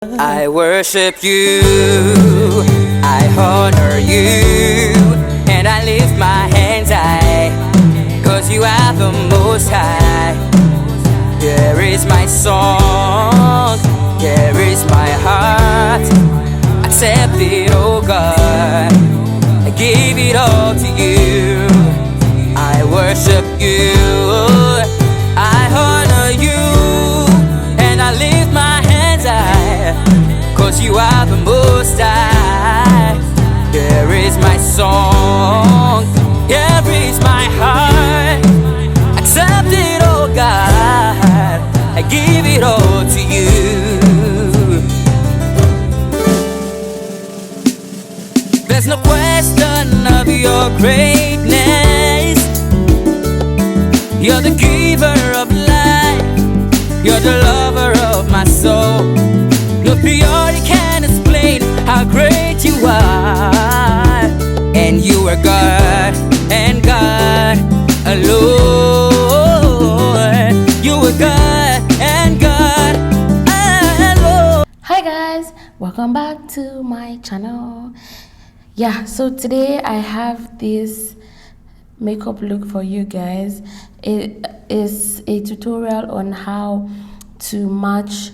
I worship you, I honor you, and I lift my hands high, 'cause you are the most high. Here is my song, here is my heart. Accept it, oh God, I give it all to you. I worship you, I honor you, and I lift my hands high, 'cause you are the most high. Here is my song, here is my heart. Accept it, oh God, I give it all to you. There's no question of your greatness. You're the giver of life, you're the lover of my soul. No beauty can explain how great you are. And you are God, and God alone. You are God, and God alone. Hi guys, welcome back to my channel. Yeah, so today I have this makeup look for you guys. It is a tutorial on how to match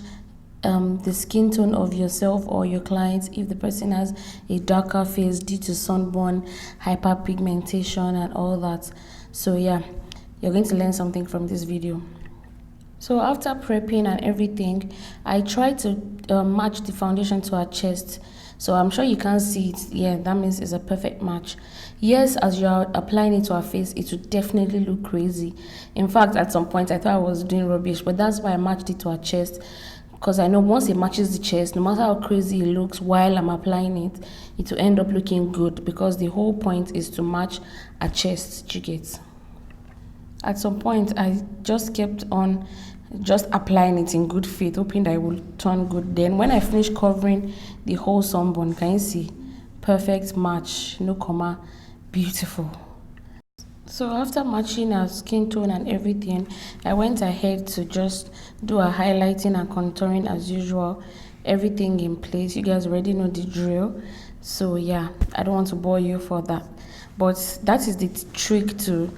the skin tone of yourself or your clients if the person has a darker face due to sunburn, hyperpigmentation and all that. So yeah, you're going to learn something from this video. So after prepping and everything, I tried to match the foundation to her chest. So I'm sure you can't see it. Yeah, that means it's a perfect match. Yes, as you are applying it to her face, it would definitely look crazy. In fact, at some point I thought I was doing rubbish, but that's why I matched it to her chest, because I know once it matches the chest, no matter how crazy it looks while I'm applying it, it will end up looking good, because the whole point is to match a chest. You get? At some point I just kept on applying it in good faith, hoping that it will turn good. Then when I finished covering the whole sunburn, can you see? Perfect match, no comma, beautiful. So after matching her skin tone and everything, I went ahead to just do a highlighting and contouring as usual. Everything in place. You guys already know the drill. So yeah, I don't want to bore you for that, but that is the trick to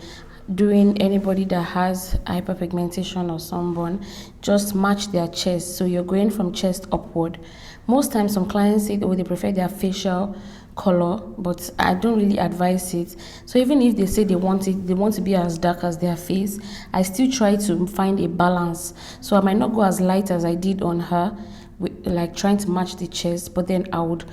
doing anybody that has hyperpigmentation or sunburn. Just match their chest, so you're going from chest upward. Most times some clients say, oh, they prefer their facial color, but I don't really advise it. So even if they say they want to be as dark as their face, I still try to find a balance. So I might not go as light as I did on her, like trying to match the chest, but then I would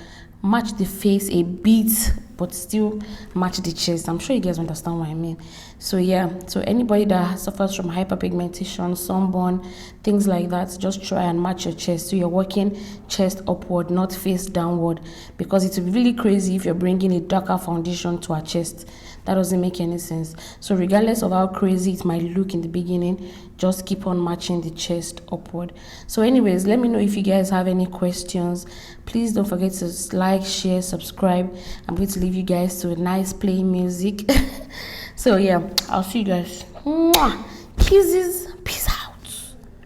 match the face a bit but still match the chest. I'm sure you guys understand what I mean. So yeah, so anybody that suffers from hyperpigmentation, sunburn, things like that, just try and match your chest. So you're working chest upward, not face downward, because it's really crazy if you're bringing a darker foundation to our chest. That doesn't make any sense. So regardless of how crazy it might look in the beginning, just keep on matching the chest upward. So anyways, let me know if you guys have any questions. Please don't forget to like, share, subscribe. I'm going to leave you guys to a nice play music. So yeah, I'll see you guys. Mwah! Kisses, peace out.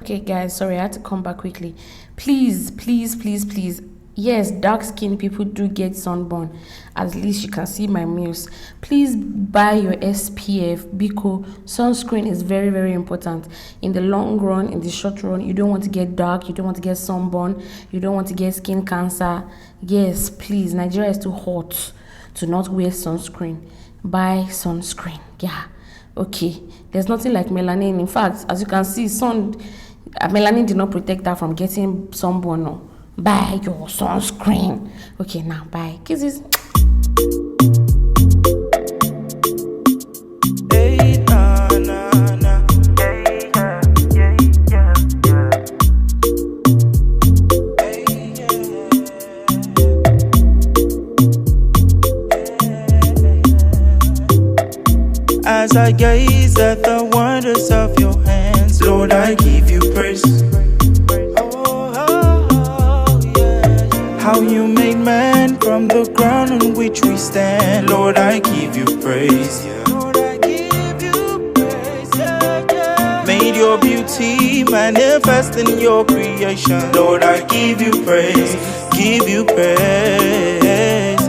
Okay guys, sorry, I had to come back quickly. Please, please, please, please, yes, dark skinned people do get sunburn. At least you can see my muse. Please buy your SPF, because sunscreen is very, very important. In the long run, in the short run, you don't want to get dark, you don't want to get sunburn, you don't want to get skin cancer. Yes, please, Nigeria is too hot to not wear sunscreen. Buy sunscreen. Yeah, okay. There's nothing like melanin. In fact, as you can see, melanin did not protect her from getting sunburn. No. Buy your sunscreen. Okay, now bye. Kisses. As I gaze at the wonders of your hands, Lord, I give you praise. How you made man from the ground on which we stand, Lord, I give you praise. Lord, I give you praise. Made your beauty manifest in your creation. Lord, I give you praise, give you praise.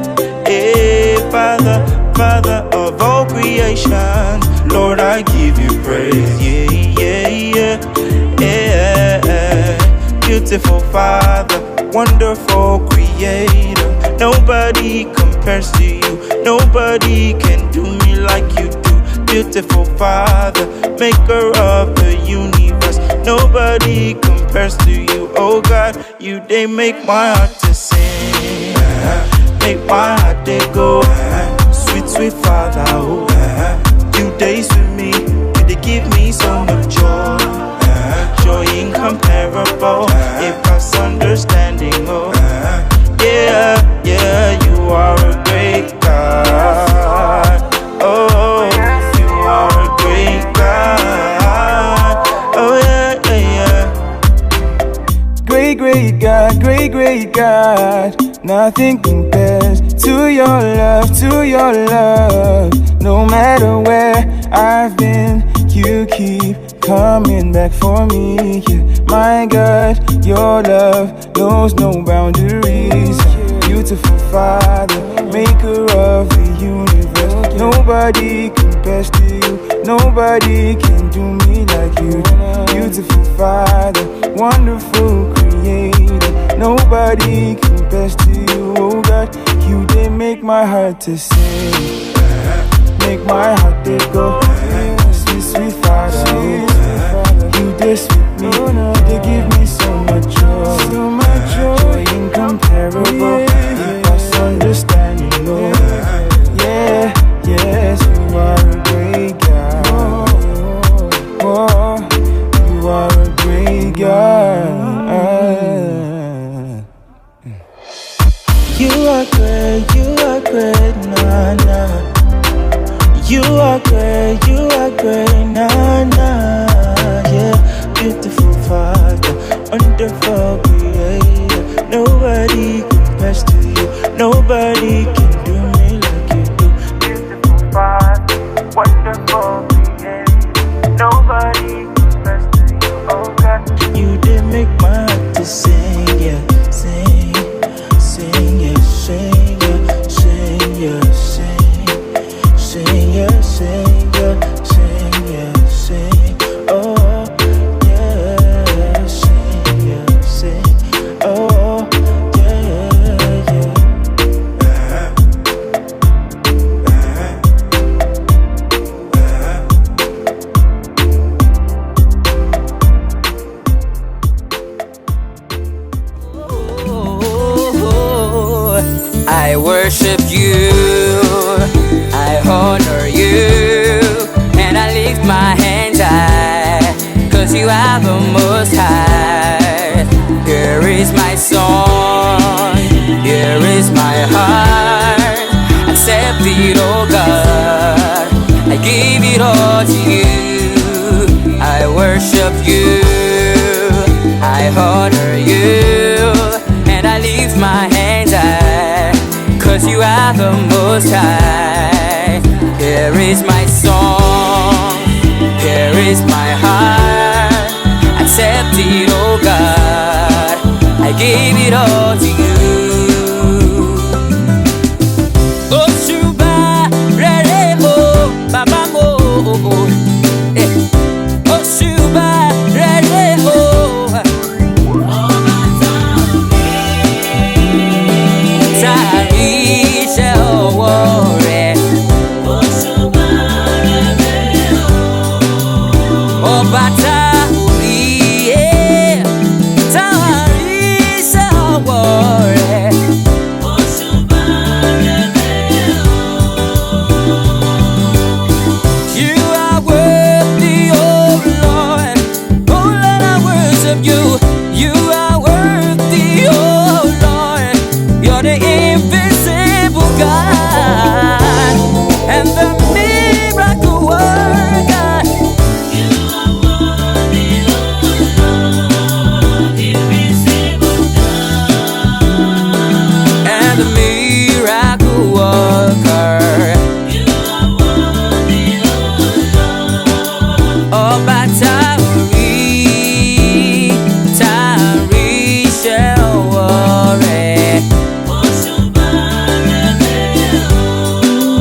Hey, Father, Father of all creation, Lord, I give you praise. Yeah, yeah, yeah, yeah. Beautiful Father, wonderful Creator. Nobody compares to you. Nobody can do me like you do. Beautiful Father, maker of the universe. Nobody compares to you. Oh God, you they make my heart to sing, make my heart they go. Sweet, sweet Father, oh, you days with me, they give me so much joy. Joy incomparable, it pass understanding, oh. Yeah, yeah, you are a great God. Oh, you are a great God. Oh, yeah, yeah, yeah. Great, great God, great, great God. Nothing compares to your love, to your love. No matter where I've been, you keep coming back for me. Yeah. My God, your love knows no boundaries. Beautiful Father, maker of the universe. Nobody compares to you. Nobody can do me like you. Beautiful Father, wonderful Creator. Nobody compares to you. Oh God, you did make my heart to sing, make my heart to go. Sweet, sweet Father, you did sweet me. They give me so much joy, so much joy incomparable. It pass understanding, Lord. Yeah, yes, you are a great God. Oh, you are a great God. You are great, nah, nah. You are great, nah, nah, yeah. Beautiful Father, wonderful Creator. Nobody compares to you. Nobody can do me like you do. Beautiful Father, wonderful Creator. Nobody compares to you. Oh God, you did make my heart to sing, yeah, sing, sing, yeah, sing, yeah, sing, yeah, sing. Sing, yeah, sing, yeah, sing, yeah, sing. Oh, yeah, sing, yeah, sing. Oh, yeah, yeah. Oh, I worship you, I honor you, and I lift my hands high, 'cause you are the most high. Here is my song, here is my heart. Accept it, oh God, I give it all to you. I worship you, I honor you, and I lift my hands high, 'cause you are the most high. Here is my song, here is my heart. Accept it, oh God, I give it all to you. Oh Shuba, Rere, oh Baba Mo, oh Shuba, Rere, oh. Bata, yeah, Tawarisha,